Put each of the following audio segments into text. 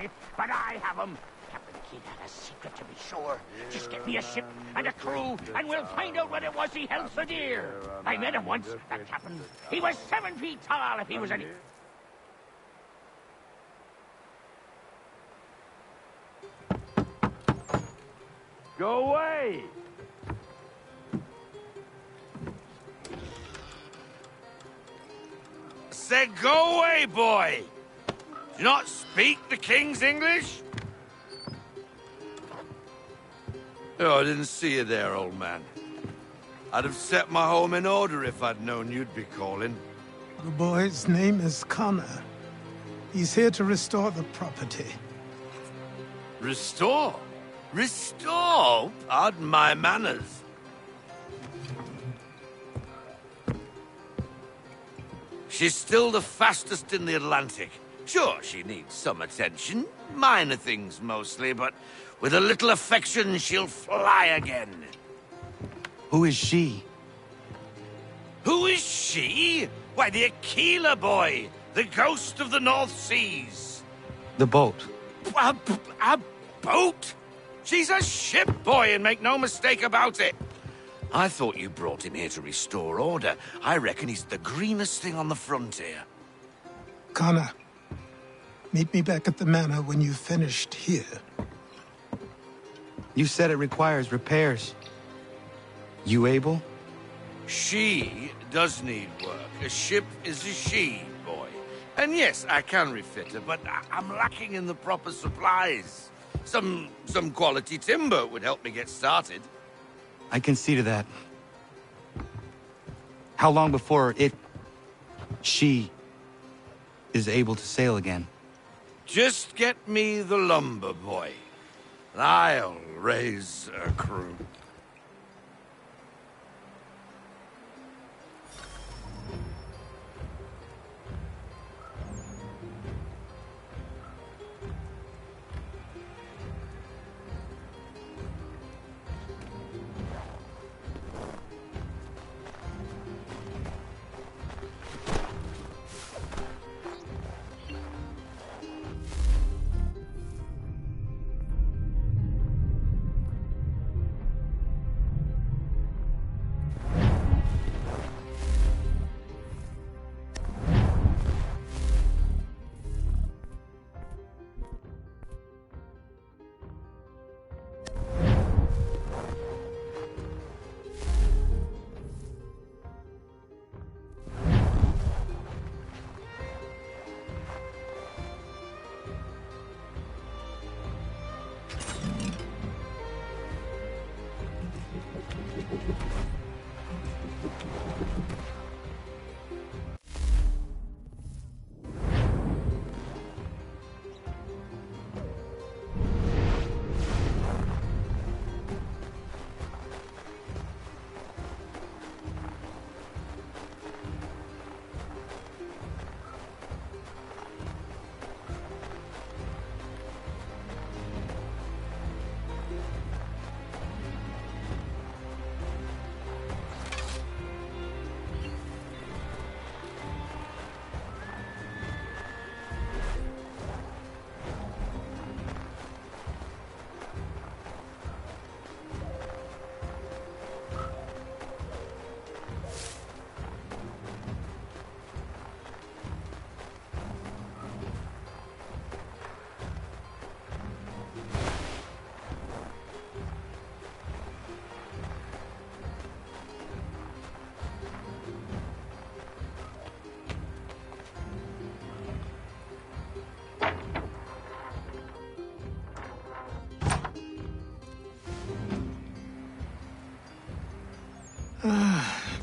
ship, but I have 'em. Captain Kidd had a secret, to be sure. Just get me a ship and a crew, and we'll find out what it was he held so dear. I met him once, that captain. He was 7 feet tall if he was any... Go away! Said go away, boy! Do you not speak the King's English? Oh, I didn't see you there, old man. I'd have set my home in order if I'd known you'd be calling. The boy's name is Connor. He's here to restore the property. Restore? Restore? Pardon my manners. She's still the fastest in the Atlantic. Sure, she needs some attention. Minor things mostly, but with a little affection, she'll fly again. Who is she? Who is she? Why, the Aquila boy, the ghost of the North Seas. The boat. A boat? She's a ship, boy, and make no mistake about it. I thought you brought him here to restore order. I reckon he's the greenest thing on the frontier. Connor, meet me back at the manor when you've finished here. You said it requires repairs. You able? She does need work. A ship is a she, boy. And yes, I can refit her, but I'm lacking in the proper supplies. Some quality timber would help me get started. I can see to that. How long before she is able to sail again? Just get me the lumber, boy. I'll raise a crew.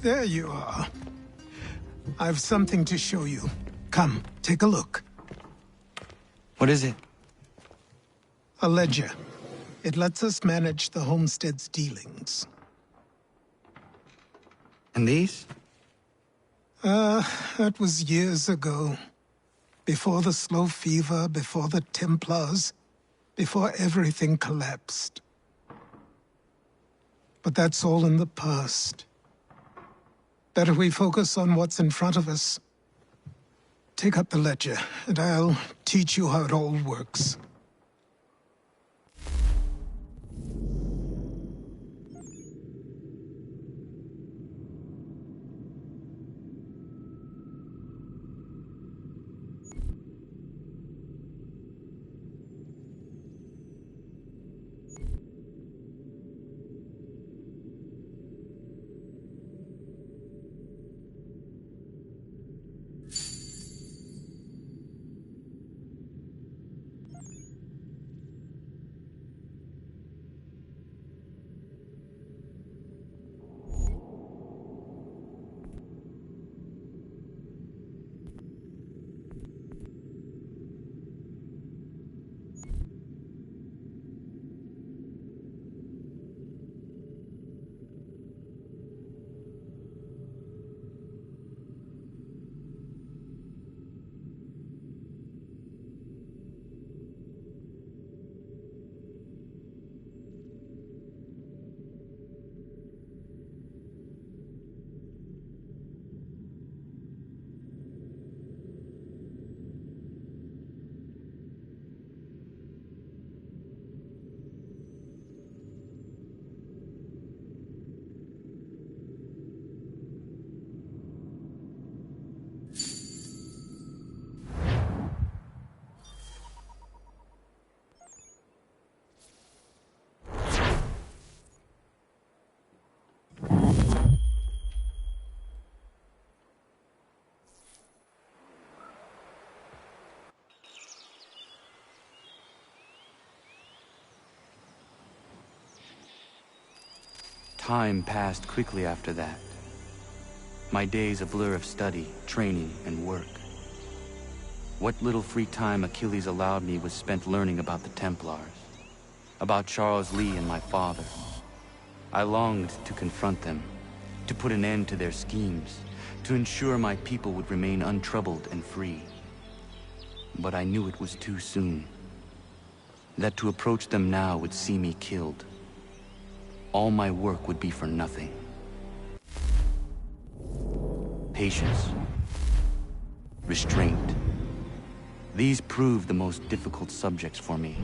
There you are. I've something to show you. Come, take a look. What is it? A ledger. It lets us manage the homestead's dealings. And these? That was years ago. Before the slow fever, before the Templars, before everything collapsed. But that's all in the past. Better we focus on what's in front of us. Take up the ledger, and I'll teach you how it all works. Time passed quickly after that. My days a blur of study, training, and work. What little free time Achilles allowed me was spent learning about the Templars, about Charles Lee and my father. I longed to confront them, to put an end to their schemes, to ensure my people would remain untroubled and free. But I knew it was too soon, that to approach them now would see me killed. All my work would be for nothing. Patience, restraint. These proved the most difficult subjects for me.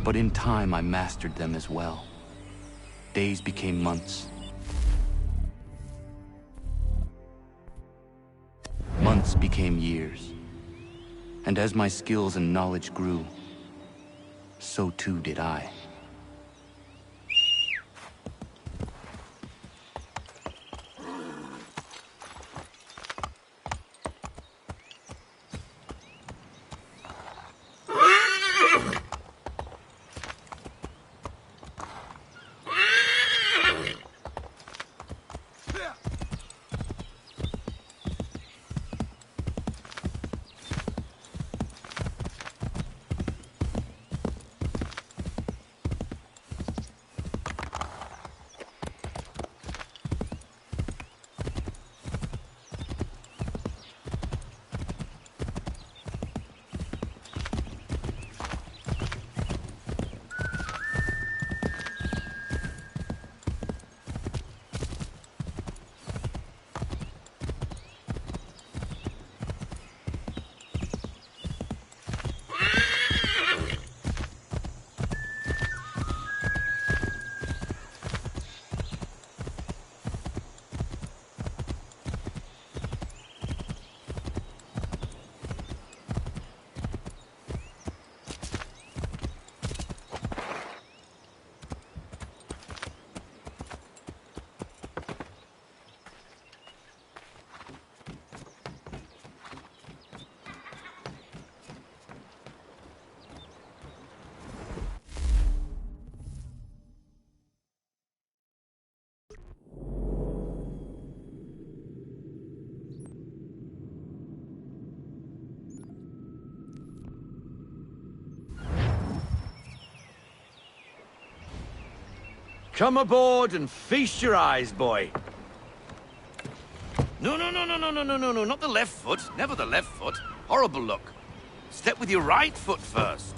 But in time, I mastered them as well. Days became months. Months became years. And as my skills and knowledge grew, so too did I. Come aboard and feast your eyes, boy. No, not the left foot. Never the left foot. Horrible look. Step with your right foot first.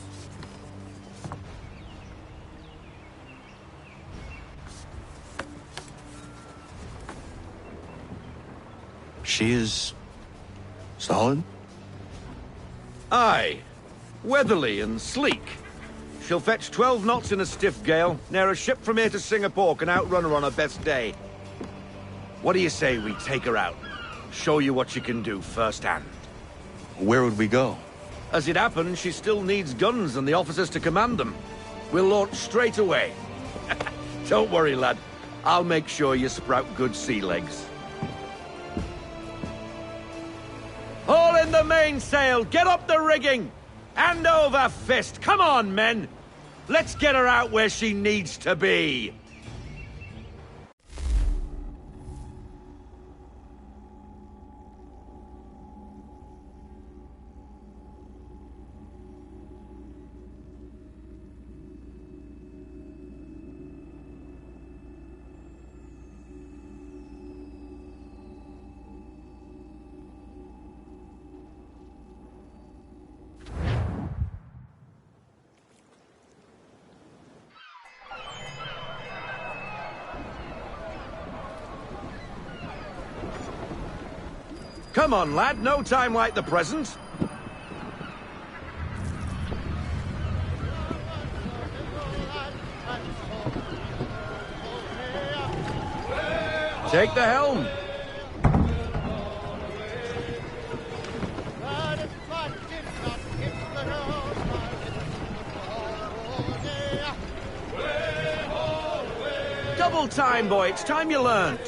She is solid? Aye. Weatherly and sleek. She'll fetch 12 knots in a stiff gale. Ne'er a ship from here to Singapore can outrun her on her best day. What do you say we take her out? Show you what she can do firsthand. Where would we go? As it happens, she still needs guns and the officers to command them. We'll launch straight away. Don't worry, lad. I'll make sure you sprout good sea legs. Haul in the mainsail! Get up the rigging! Hand over fist! Come on, men! Let's get her out where she needs to be! Come on, lad, no time like the present. Take the helm. Double time, boy. It's time you learned.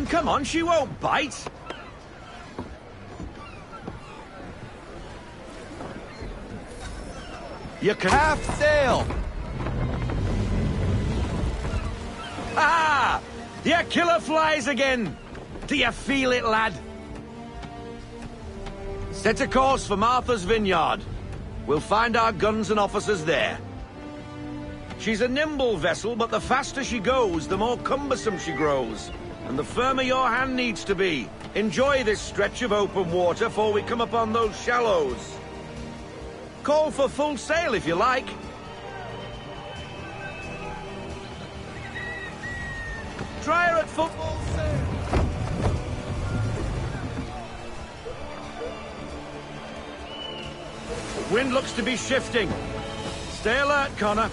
Come on, she won't bite. You can... Half sail! Ah! Your killer flies again! Do you feel it, lad? Set a course for Martha's Vineyard. We'll find our guns and officers there. She's a nimble vessel, but the faster she goes, the more cumbersome she grows. And the firmer your hand needs to be. Enjoy this stretch of open water before we come upon those shallows. Call for full sail if you like. Try her at full sail. Wind looks to be shifting. Stay alert, Connor.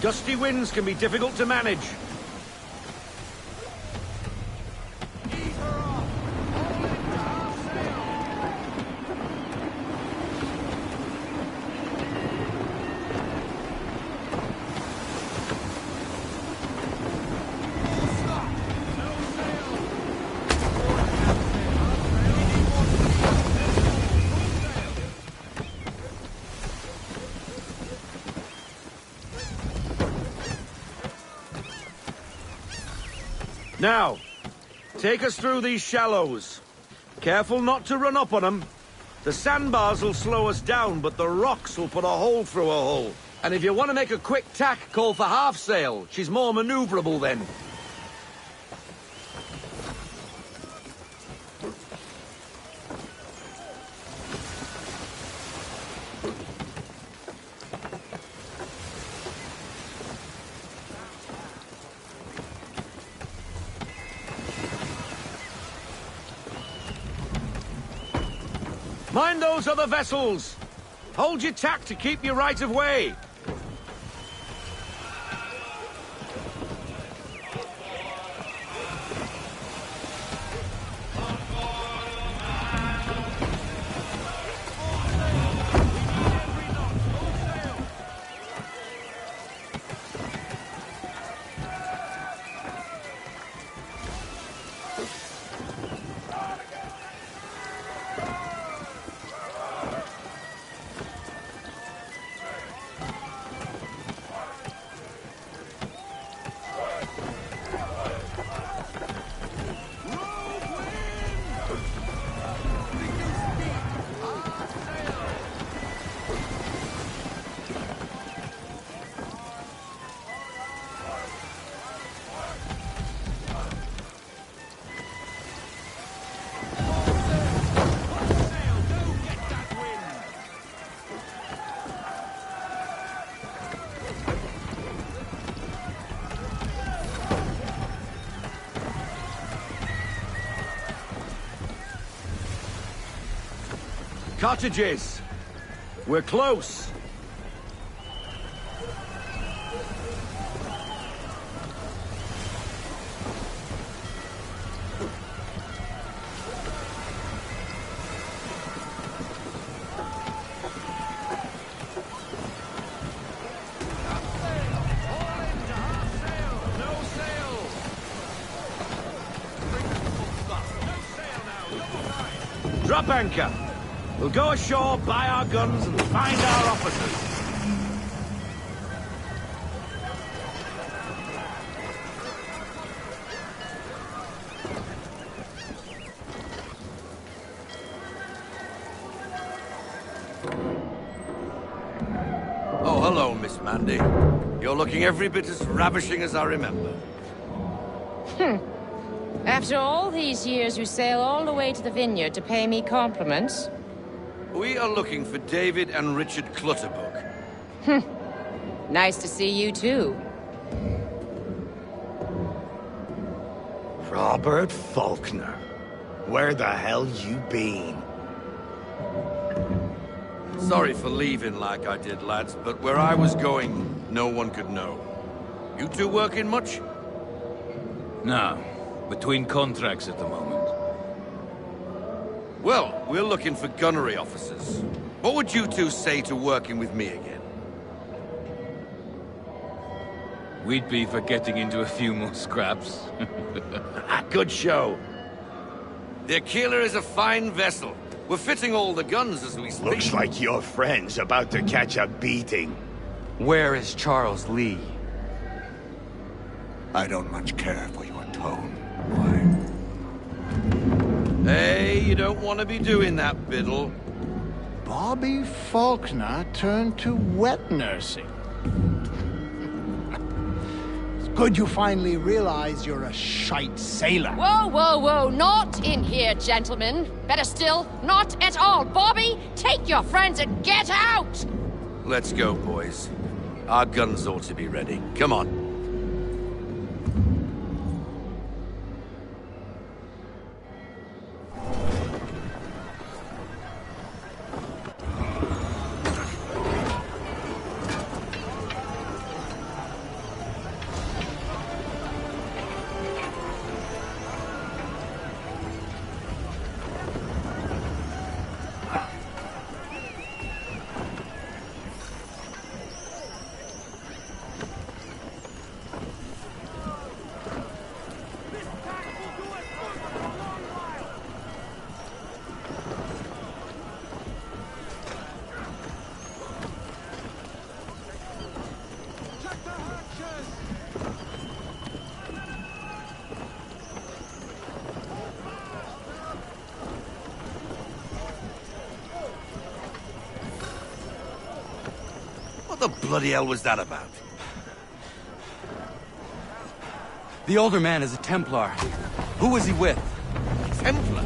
Gusty winds can be difficult to manage. Now, take us through these shallows. Careful not to run up on them. The sandbars will slow us down, but the rocks will put a hole through a hull. And if you want to make a quick tack, call for half sail. She's more maneuverable then. Mind those other vessels! Hold your tack to keep your right of way! Cottages! We're close! Drop anchor! We'll go ashore, buy our guns, and find our officers. Oh, hello, Miss Mandy. You're looking every bit as ravishing as I remember. After all these years, you sail all the way to the vineyard to pay me compliments? We are looking for David and Richard Clutterbuck. Nice to see you, too. Robert Faulkner. Where the hell you been? Sorry for leaving like I did, lads, but where I was going, no one could know. You two working much? No. Between contracts at the moment. Well, we're looking for gunnery officers. What would you two say to working with me again? We'd be for getting into a few more scraps. Good show. The Killer is a fine vessel. We're fitting all the guns as we speak. Looks like your friend's about to catch a beating. Where is Charles Lee? I don't much care for your tone. Hey, you don't want to be doing that, Biddle. Bobby Faulkner turned to wet nursing. It's good you finally realize you're a shite sailor. Whoa, whoa, whoa, not in here, gentlemen. Better still, not at all. Bobby, take your friends and get out! Let's go, boys. Our guns ought to be ready. Come on. What the bloody hell was that about? The older man is a Templar. Who was he with? Templar?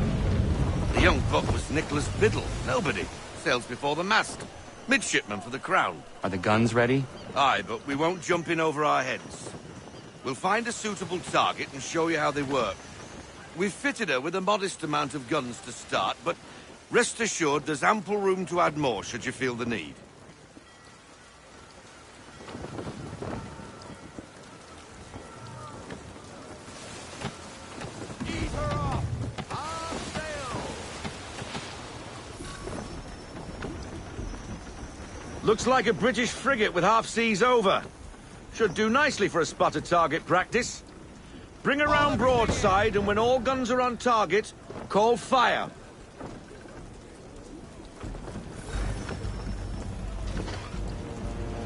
The young buck was Nicholas Biddle. Nobody. Sails before the mast. Midshipman for the Crown. Are the guns ready? Aye, but we won't jump in over our heads. We'll find a suitable target and show you how they work. We've fitted her with a modest amount of guns to start, but rest assured there's ample room to add more should you feel the need. Looks like a British frigate with half seas over. Should do nicely for a spotted target practice. Bring her round broadside, and when all guns are on target, call fire.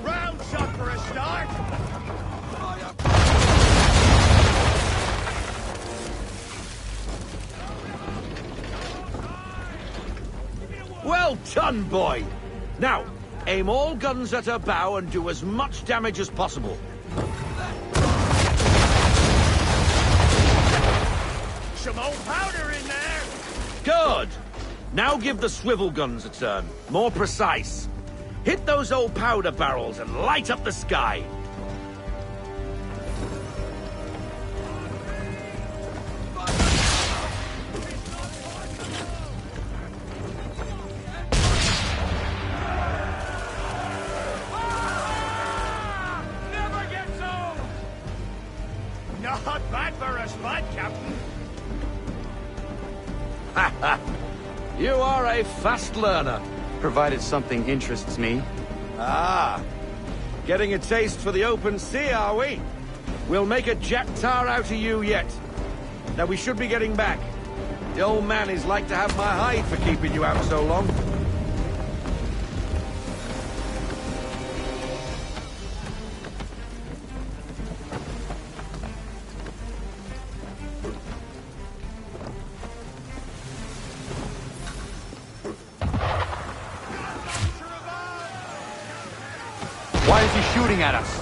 Round shot for a start. Well done, boy. Now, aim all guns at her bow and do as much damage as possible. Some old powder in there. Good. Now give the swivel guns a turn. More precise. Hit those old powder barrels and light up the sky. Not bad for a spud, Captain. You are a fast learner. Provided something interests me. Ah, getting a taste for the open sea, are we? We'll make a jack tar out of you yet. Now we should be getting back. The old man is like to have my hide for keeping you out so long. Why is he shooting at us?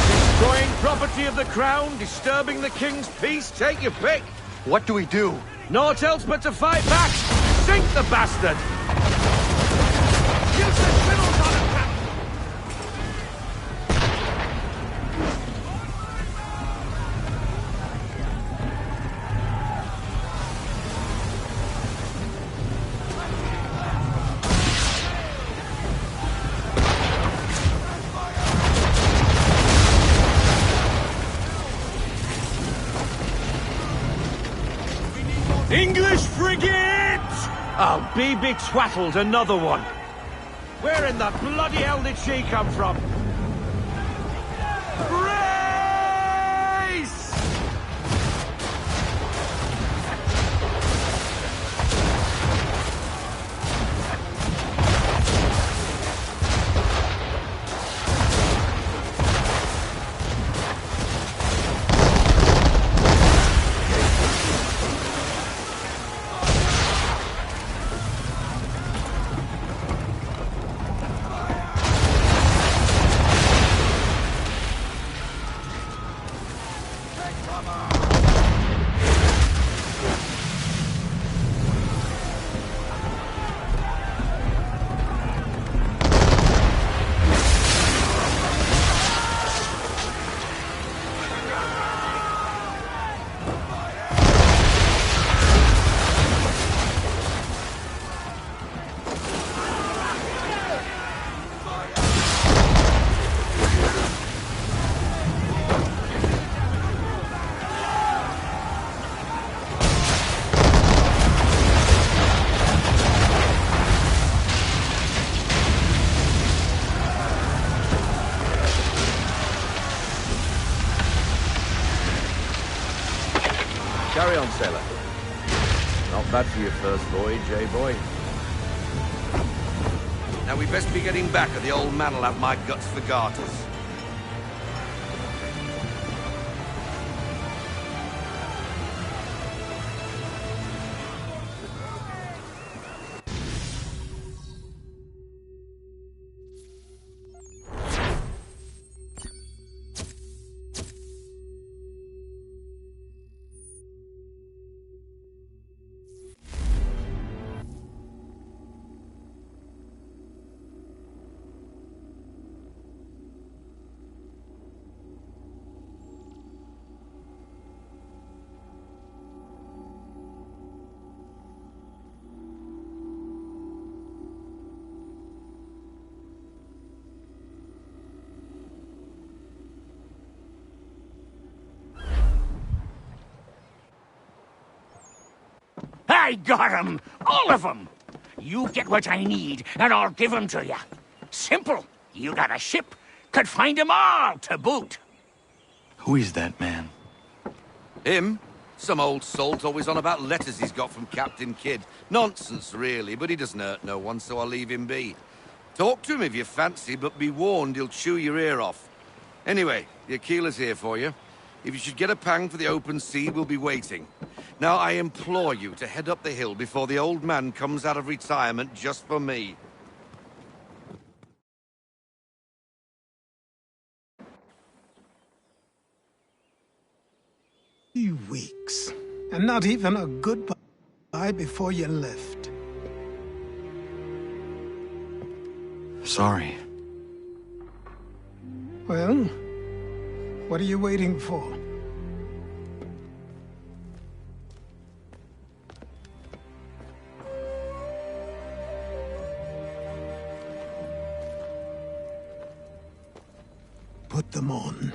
Destroying property of the crown, disturbing the king's peace, take your pick. What do we do? Naught else but to fight back. Sink the bastard. Use the fiddles on him, Captain. English frigate! I'll be betwattled, another one. Where in the bloody hell did she come from? Brace! bad for your first voyage, eh, boy? Now we best be getting back, or the old man'll have my guts for garters. I got 'em! All of 'em! You get what I need, and I'll give 'em to you. Simple. You got a ship, could find 'em all to boot. Who is that man? Him? Some old salt always on about letters he's got from Captain Kidd. Nonsense, really, but he doesn't hurt no one, so I'll leave him be. Talk to him if you fancy, but be warned he'll chew your ear off. Anyway, the Aquila's here for you. If you should get a pang for the open sea, we'll be waiting. Now, I implore you to head up the hill before the old man comes out of retirement just for me. 3 weeks, and not even a goodbye before you left. Sorry. Well, what are you waiting for? Put them on.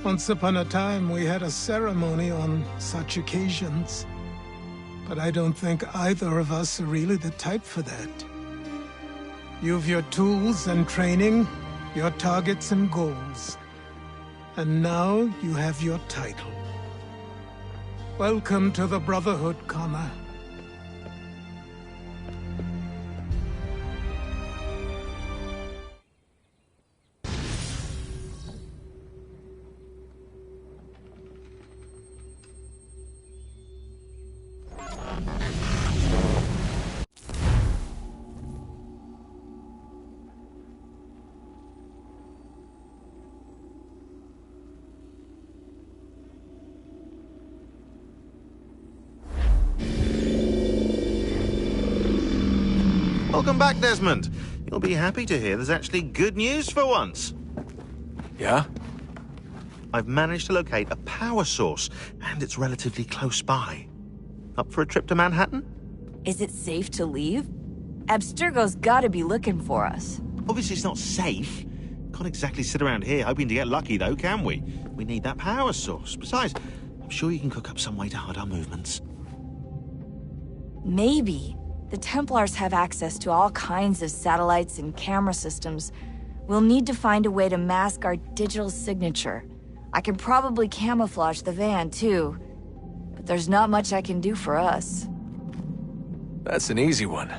Once upon a time, we had a ceremony on such occasions. But I don't think either of us are really the type for that. You've your tools and training, your targets and goals. And now you have your title. Welcome to the Brotherhood, Connor. Welcome back, Desmond. You'll be happy to hear there's actually good news for once. Yeah? I've managed to locate a power source, and it's relatively close by. Up for a trip to Manhattan? Is it safe to leave? Abstergo's gotta be looking for us. Obviously it's not safe. Can't exactly sit around here hoping to get lucky, though, can we? We need that power source. Besides, I'm sure you can cook up some way to hide our movements. Maybe. The Templars have access to all kinds of satellites and camera systems. We'll need to find a way to mask our digital signature. I can probably camouflage the van, too. But there's not much I can do for us. That's an easy one.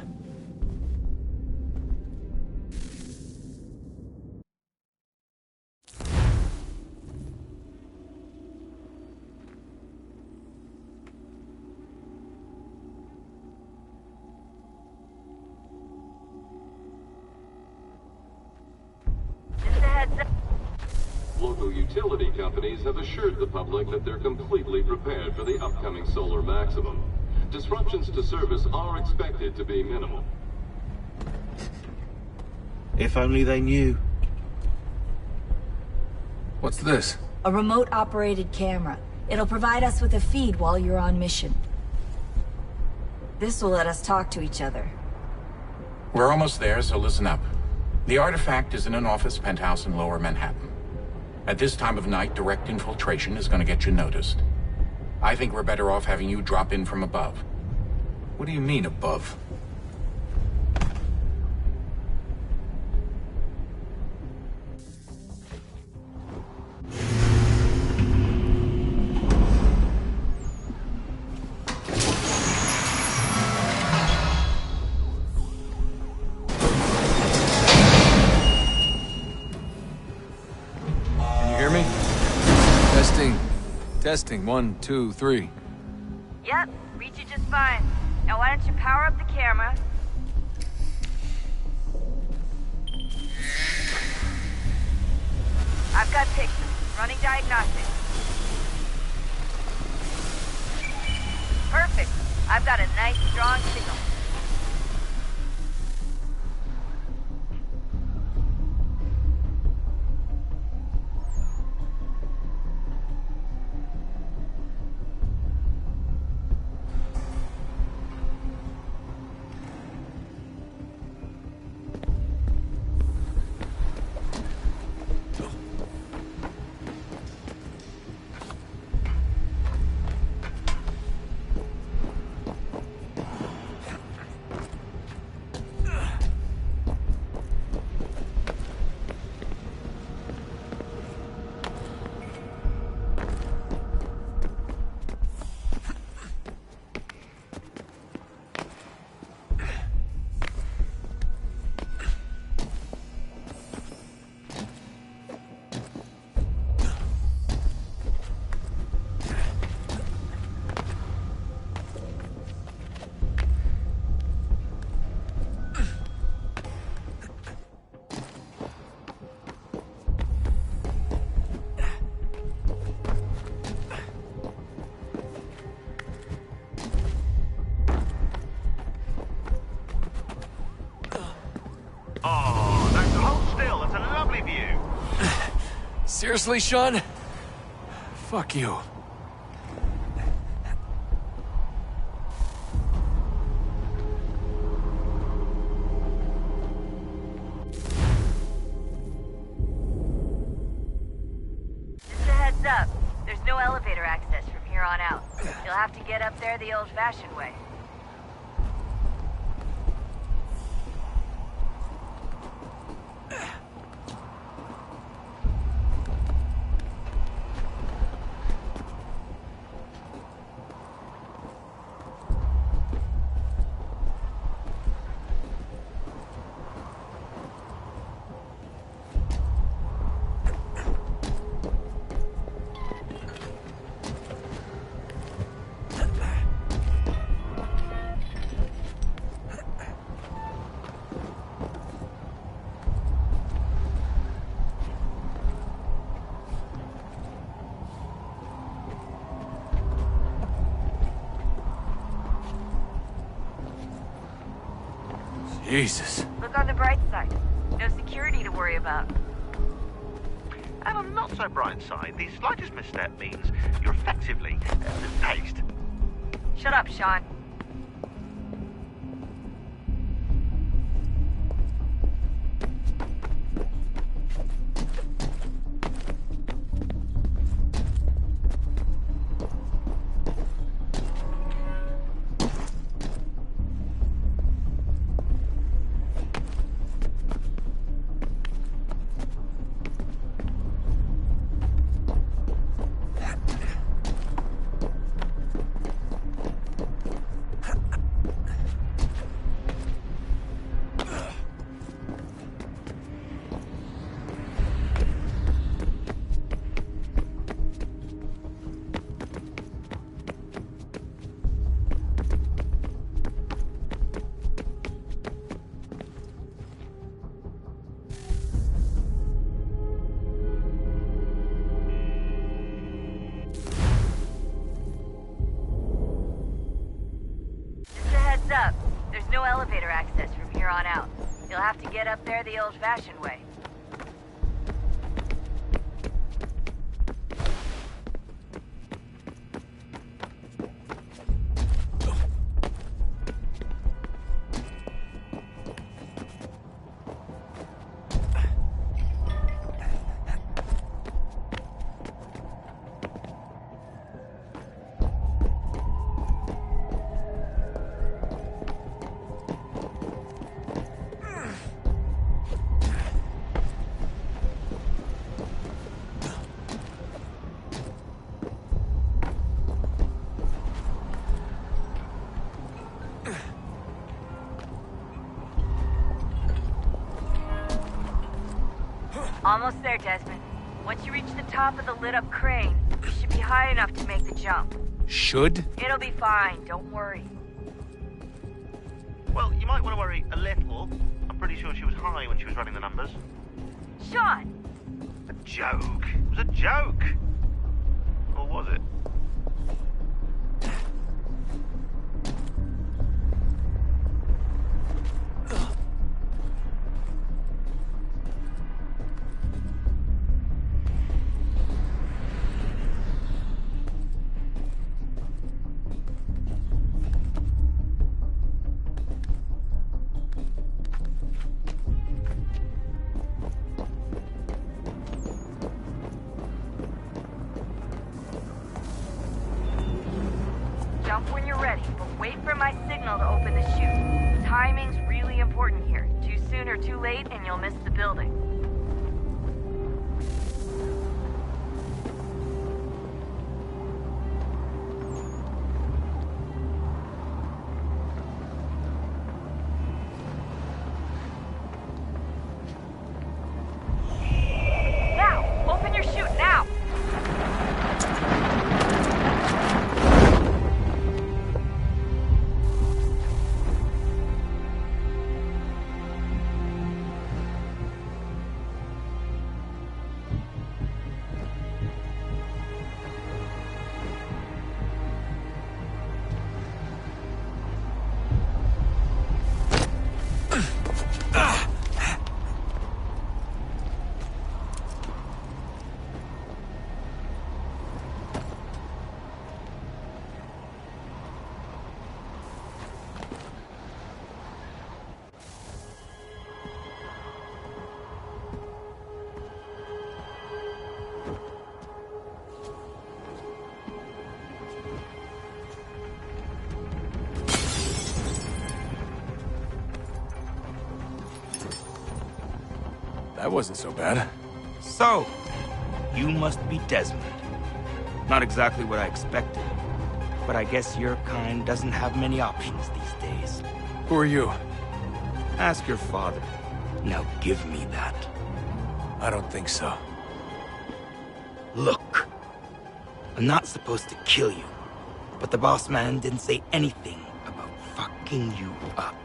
Local utility companies have assured the public that they're completely prepared for the upcoming solar maximum. Disruptions to service are expected to be minimal. If only they knew. What's this? A remote-operated camera. It'll provide us with a feed while you're on mission. This will let us talk to each other. We're almost there, so listen up. The artifact is in an office penthouse in Lower Manhattan. At this time of night, direct infiltration is going to get you noticed. I think we're better off having you drop in from above. What do you mean, above? Can you hear me? Testing. 1, 2, 3. Yep, reach you just fine. Now why don't you power up the camera? I've got pictures. Running diagnostics. Perfect. I've got a nice, strong signal. Oh, that's hold still. That's a lovely view. Seriously, Sean? Fuck you. Just a heads up. There's no elevator access from here on out. You'll have to get up there the old-fashioned way. Jesus. Look on the bright side. No security to worry about. And on the not so bright side, the slightest misstep means you're effectively paced. Shut up, Sean. Up. There's no elevator access from here on out. You'll have to get up there the old-fashioned way. Almost there, Desmond. Once you reach the top of the lit-up crane, you should be high enough to make the jump. Should? It'll be fine, don't worry. Well, you might want to worry a little. I'm pretty sure she was high when she was running the numbers. Sean! A joke. It was a joke. Or was it? Jump when you're ready, but wait for my signal to open the chute. Timing's really important here. Too soon or too late, and you'll miss the building. Now! Open your chute, now! That wasn't so bad. So, you must be Desmond. Not exactly what I expected, but I guess your kind doesn't have many options these days. Who are you? Ask your father. Now give me that. I don't think so. Look, I'm not supposed to kill you, but the boss man didn't say anything about fucking you up.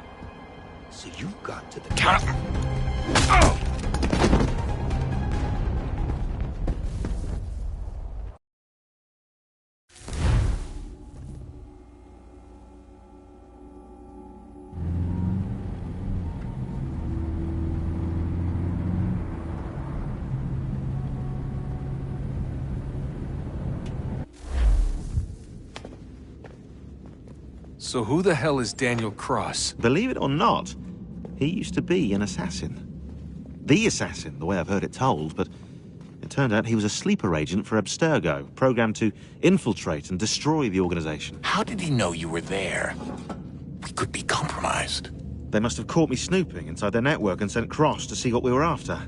So you've got to the count. Oh! So who the hell is Daniel Cross? Believe it or not, he used to be an assassin. The assassin, the way I've heard it told, but it turned out he was a sleeper agent for Abstergo, programmed to infiltrate and destroy the organization. How did he know you were there? We could be compromised. They must have caught me snooping inside their network and sent Cross to see what we were after.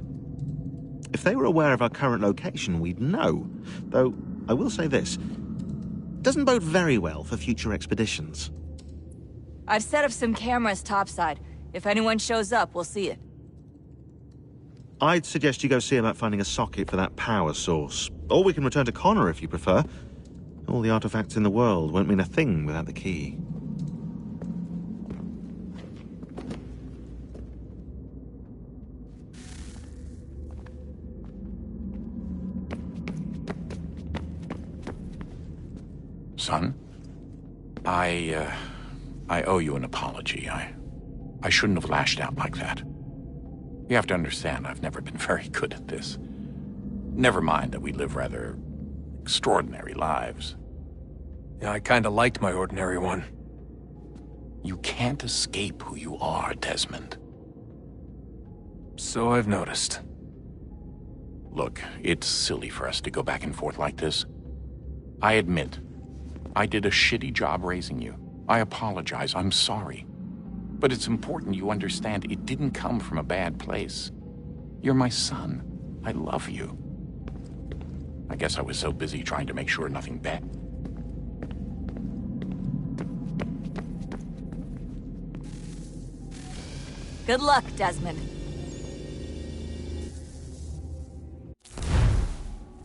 If they were aware of our current location, we'd know. Though, I will say this, doesn't bode very well for future expeditions. I've set up some cameras topside. If anyone shows up, we'll see it. I'd suggest you go see about finding a socket for that power source. Or we can return to Connor if you prefer. All the artifacts in the world won't mean a thing without the key. Son, I owe you an apology. I shouldn't have lashed out like that. You have to understand, I've never been very good at this. Never mind that we live rather extraordinary lives. Yeah, I kinda liked my ordinary one. You can't escape who you are, Desmond. So I've noticed. Look, it's silly for us to go back and forth like this. I admit, I did a shitty job raising you. I apologize, I'm sorry. But it's important you understand it didn't come from a bad place. You're my son. I love you. I guess I was so busy trying to make sure nothing bad. Good luck, Desmond.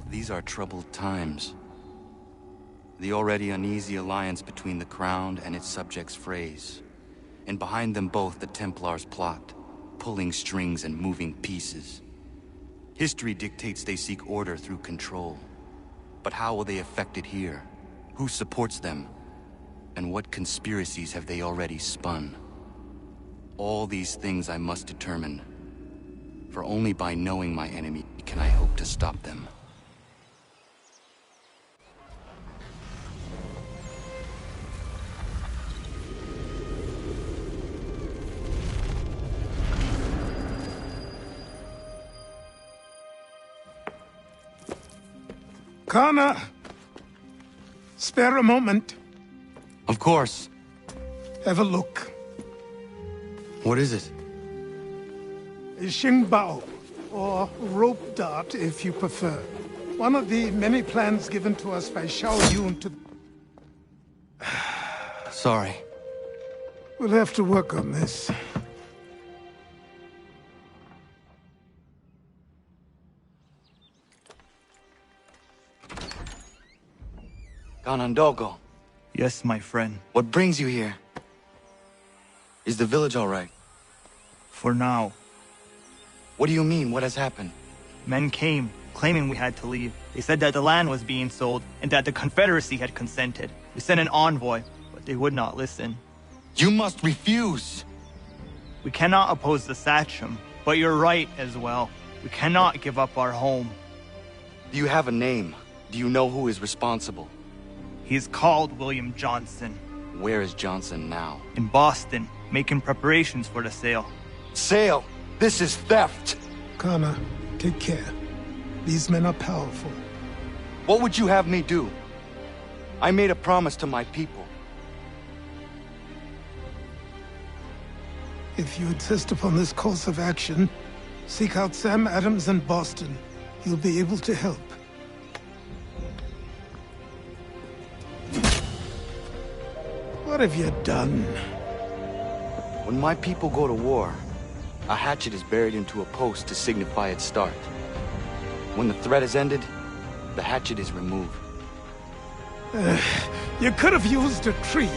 These are troubled times. The already uneasy alliance between the Crown and its subjects frays. And behind them both the Templars plot, pulling strings and moving pieces. History dictates they seek order through control. But how will they affect it here? Who supports them? And what conspiracies have they already spun? All these things I must determine. For only by knowing my enemy can I hope to stop them. Connor! Spare a moment. Of course. Have a look. What is it? A Xingbao, or rope dart if you prefer. One of the many plans given to us by Xiao Yun to... Sorry. We'll have to work on this. Ganondogo. Yes, my friend. What brings you here? Is the village all right? For now. What do you mean? What has happened? Men came, claiming we had to leave. They said that the land was being sold, and that the Confederacy had consented. We sent an envoy, but they would not listen. You must refuse! We cannot oppose the Sachem, but you're right as well. We cannot give up our home. Do you have a name? Do you know who is responsible? He's called William Johnson. Where is Johnson now? In Boston, making preparations for the sale. Sale? This is theft! Connor, take care. These men are powerful. What would you have me do? I made a promise to my people. If you insist upon this course of action, seek out Sam Adams in Boston. He'll be able to help. What have you done? When my people go to war, a hatchet is buried into a post to signify its start. When the threat is ended, the hatchet is removed. You could have used a tree.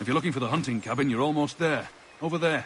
If you're looking for the hunting cabin, you're almost there. Over there.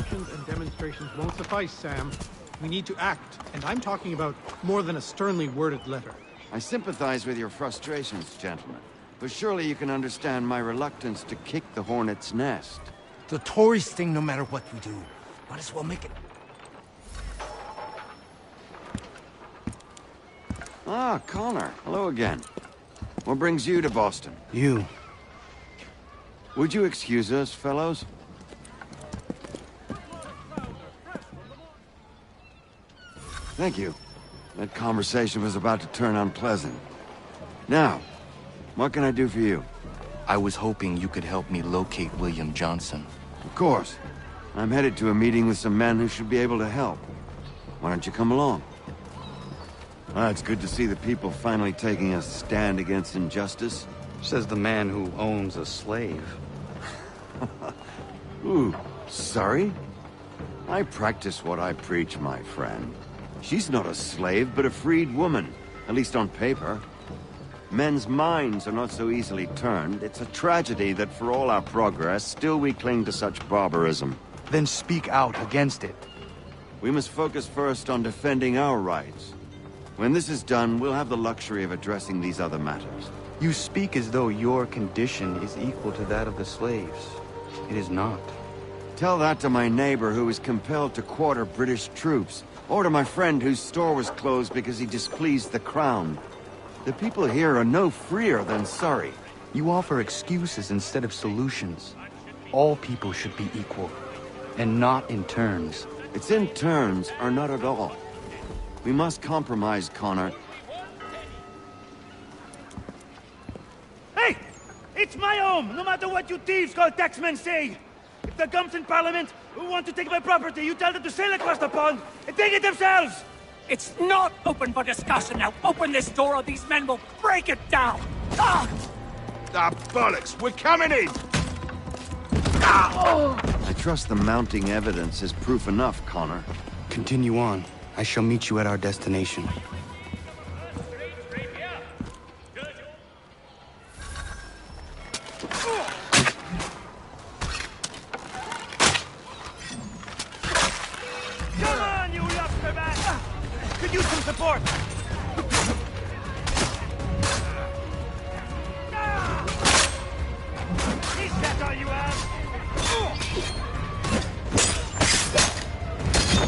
sanctions and demonstrations won't suffice, Sam. We need to act, and I'm talking about more than a sternly worded letter. I sympathize with your frustrations, gentlemen. But surely you can understand my reluctance to kick the hornet's nest. The Tories thing, no matter what we do. Might as well make it. Ah, Connor. Hello again. What brings you to Boston? You. Would you excuse us, fellows? Thank you. That conversation was about to turn unpleasant. Now, what can I do for you? I was hoping you could help me locate William Johnson. Of course. I'm headed to a meeting with some men who should be able to help. Why don't you come along? It's good to see the people finally taking a stand against injustice. Says the man who owns a slave. Ooh, sorry? I practice what I preach, my friend. She's not a slave, but a freed woman, at least on paper. Men's minds are not so easily turned. It's a tragedy that for all our progress, still we cling to such barbarism. Then speak out against it. We must focus first on defending our rights. When this is done, we'll have the luxury of addressing these other matters. You speak as though your condition is equal to that of the slaves. It is not. Tell that to my neighbor who was compelled to quarter British troops, or to my friend whose store was closed because he displeased the crown. The people here are no freer than Surrey. You offer excuses instead of solutions. All people should be equal, and not in turns. It's in turns, or not at all. We must compromise, Connor. Hey! It's my home, no matter what you thieves called taxmen say! If the gums in Parliament who want to take my property, you tell them to sail across the pond and take it themselves! It's not open for discussion now. Open this door or these men will break it down! Ah! Ah, bollocks! We're coming in! I trust the mounting evidence is proof enough, Connor. Continue on. I shall meet you at our destination. Come on, you lobster man! Could use some support! Is that all you have?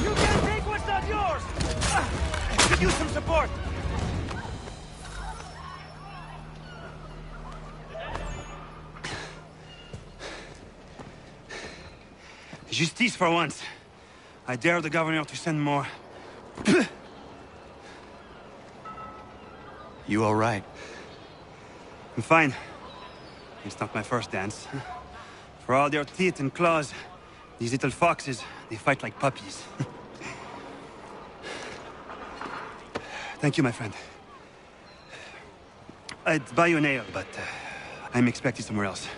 You can't take what's not yours! Could use some support! Justice for once. I dare the governor to send more. You all right? I'm fine. It's not my first dance. For all their teeth and claws, these little foxes, they fight like puppies. Thank you, my friend. I'd buy you an ale, but I'm expected somewhere else.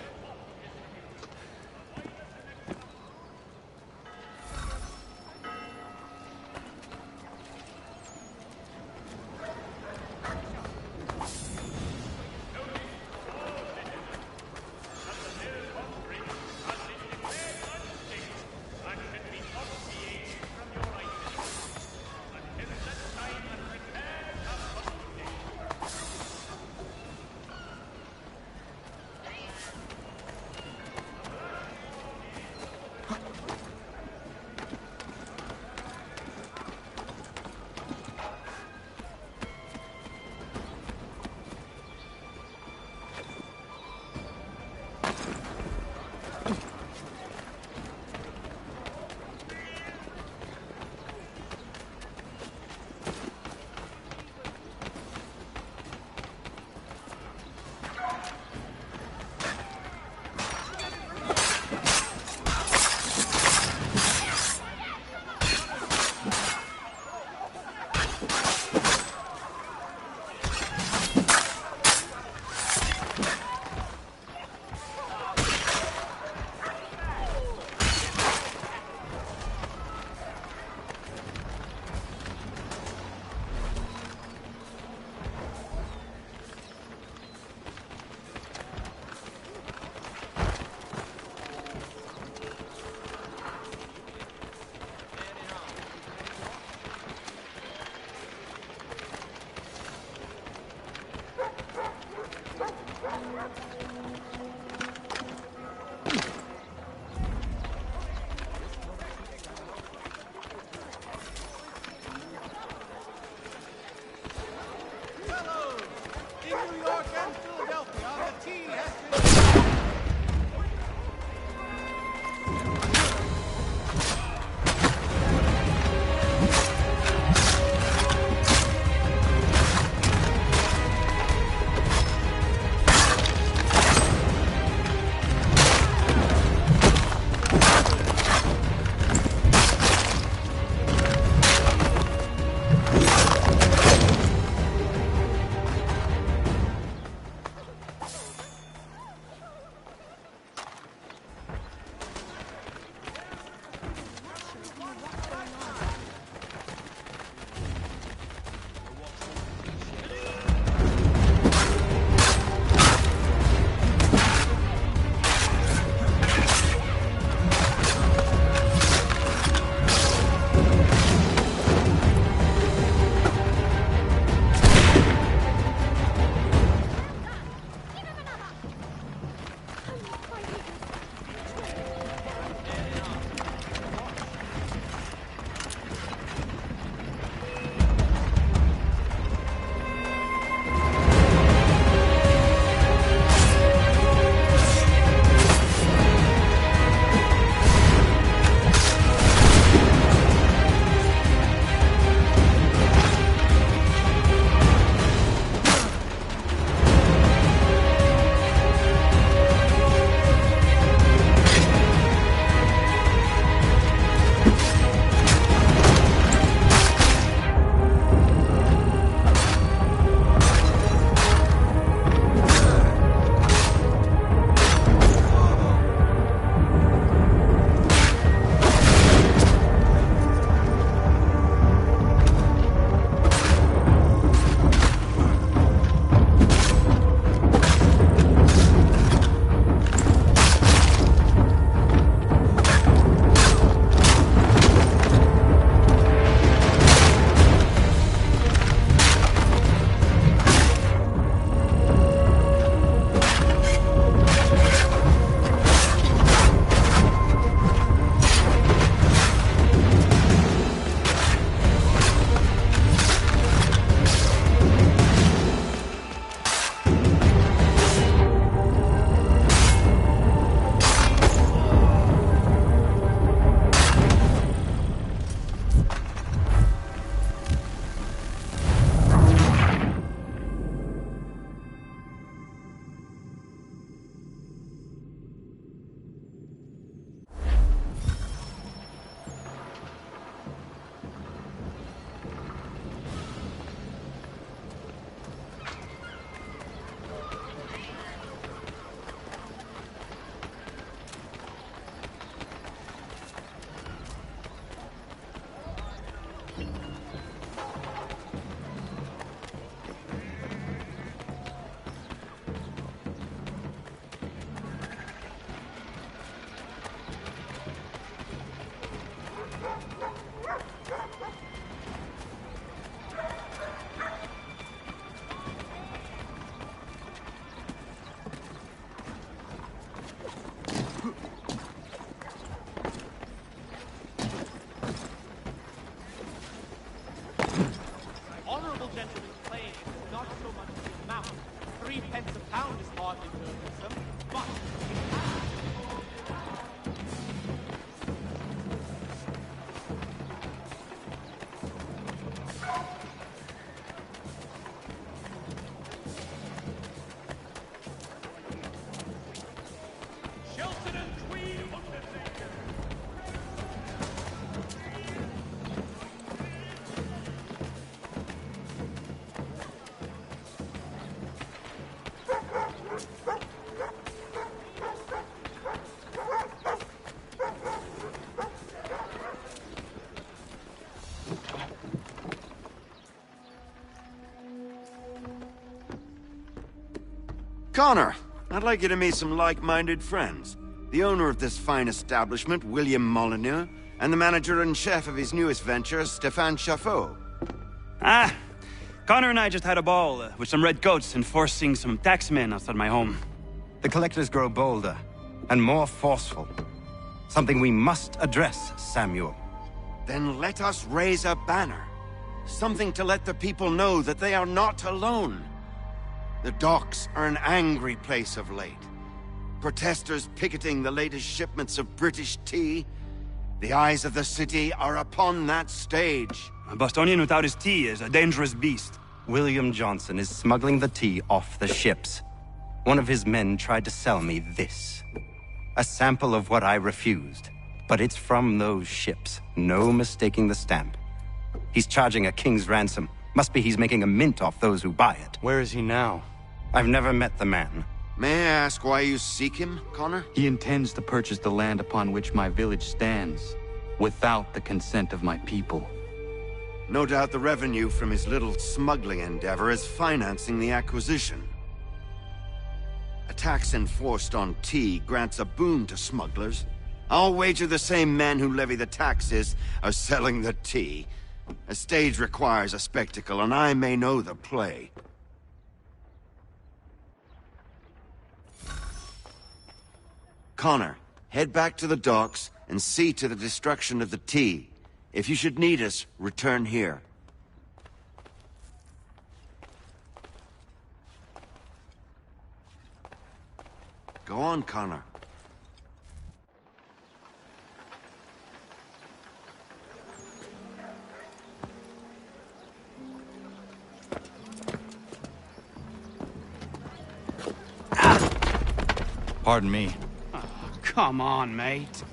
Connor, I'd like you to meet some like-minded friends. The owner of this fine establishment, William Molyneux, and the manager and chef of his newest venture, Stéphane Chaffeau. Ah, Connor and I just had a ball with some redcoats enforcing some taxmen outside my home. The collectors grow bolder and more forceful. Something we must address, Samuel. Then let us raise a banner. Something to let the people know that they are not alone. The docks are an angry place of late. Protesters picketing the latest shipments of British tea. The eyes of the city are upon that stage. A Bostonian without his tea is a dangerous beast. William Johnson is smuggling the tea off the ships. One of his men tried to sell me this. A sample of what I refused. But it's from those ships. No mistaking the stamp. He's charging a king's ransom. Must be he's making a mint off those who buy it. Where is he now? I've never met the man. May I ask why you seek him, Connor? He intends to purchase the land upon which my village stands, without the consent of my people. No doubt the revenue from his little smuggling endeavor is financing the acquisition. A tax enforced on tea grants a boon to smugglers. I'll wager the same men who levy the taxes are selling the tea. A stage requires a spectacle, and I may know the play. Connor, head back to the docks and see to the destruction of the tea. If you should need us, return here. Go on, Connor. Pardon me. Come on, mate.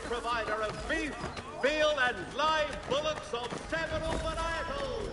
Provider of beef, veal, and live bullocks of several varietals.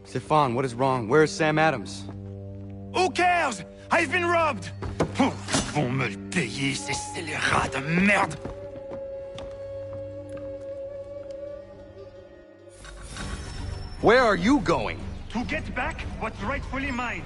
Stefan, what is wrong? Where is Sam Adams? Who cares? I've been robbed! Vont me le payer, ces scélérats de merde! Where are you going? To get back what's rightfully mine.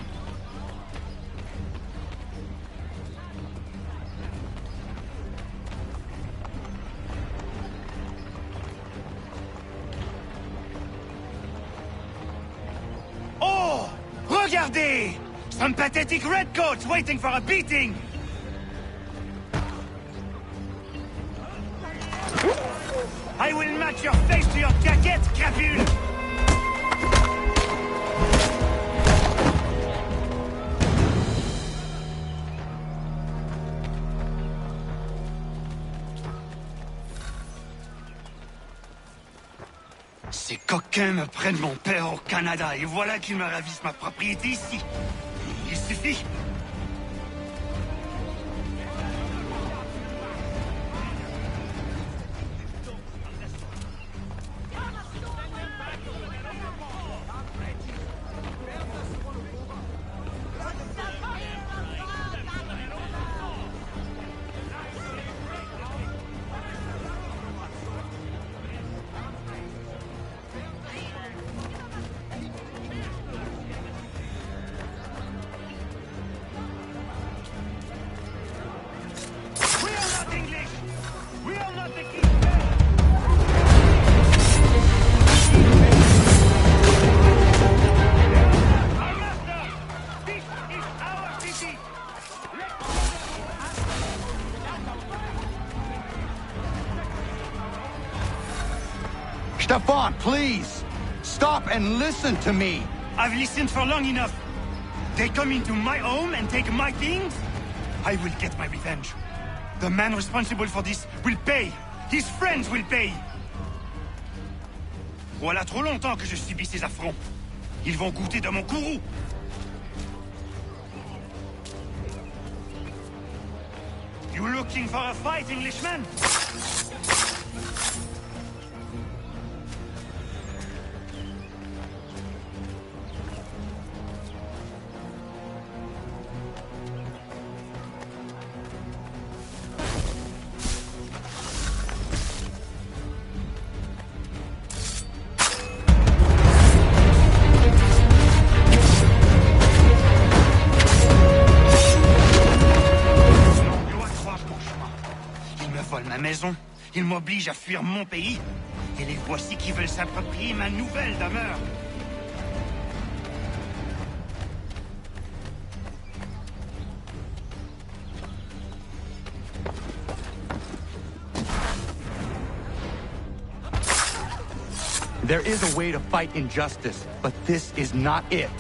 Oh! Regardez! Some pathetic redcoats waiting for a beating! I will match your face to your jacket, crapule! Ces coquins me prennent mon père au Canada, et voilà qu'ils me ravissent ma propriété ici. Il suffit. Stefan, please! Stop and listen to me! I've listened for long enough. They come into my home and take my things? I will get my revenge. The man responsible for this will pay. His friends will pay. Voilà trop longtemps que je subis ces affronts. Ils vont goûter de mon courroux. You looking for a fight, Englishman? Ils m'obligent à fuir mon pays. Et les voici qui veulent s'approprier ma nouvelle demeure. There is a way to fight injustice, but this is not it.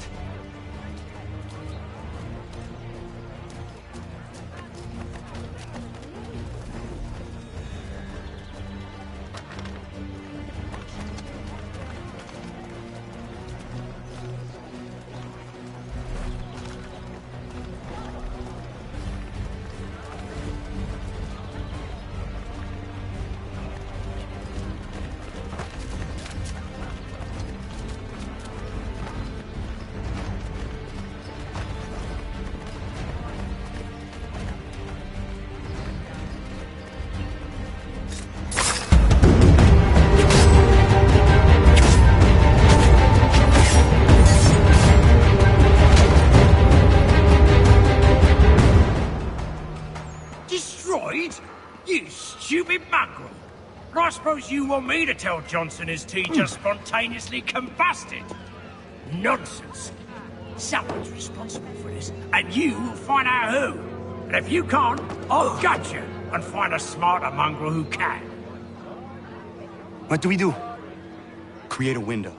You stupid mongrel! I suppose you want me to tell Johnson his tea just spontaneously combusted? Nonsense! Someone's responsible for this, and you will find out who. And if you can't, I'll gut you and find a smarter mongrel who can. What do we do? Create a window.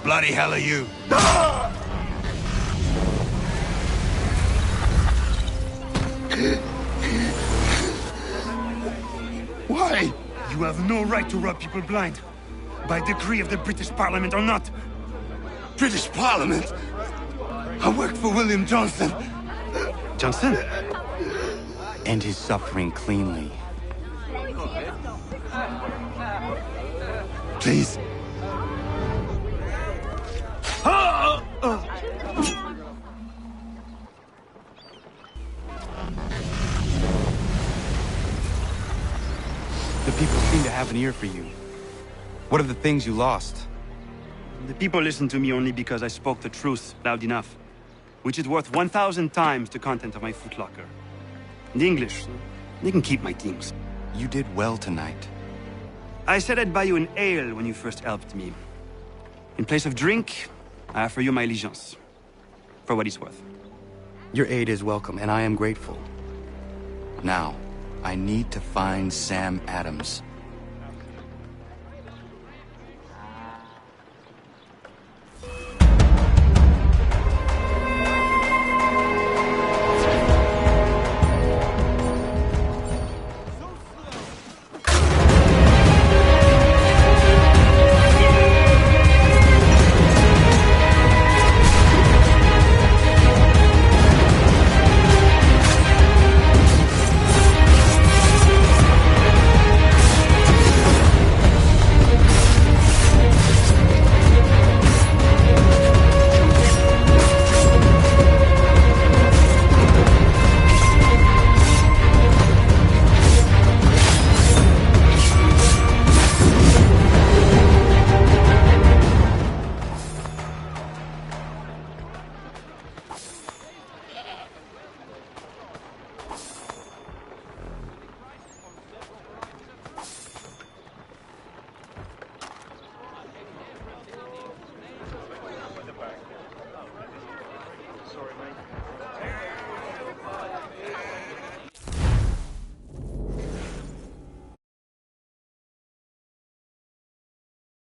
Bloody hell are you? Why? You have no right to rob people blind. By decree of the British Parliament or not. British Parliament? I worked for William Johnson. Johnson? End his suffering cleanly. Please. The people seem to have an ear for you. What are the things you lost? The people listen to me only because I spoke the truth loud enough, which is worth 1,000 times the content of my footlocker. The English, they can keep my things. You did well tonight. I said I'd buy you an ale when you first helped me. In place of drink, I offer you my allegiance. For what it's worth. Your aid is welcome, and I am grateful. Now, I need to find Sam Adams.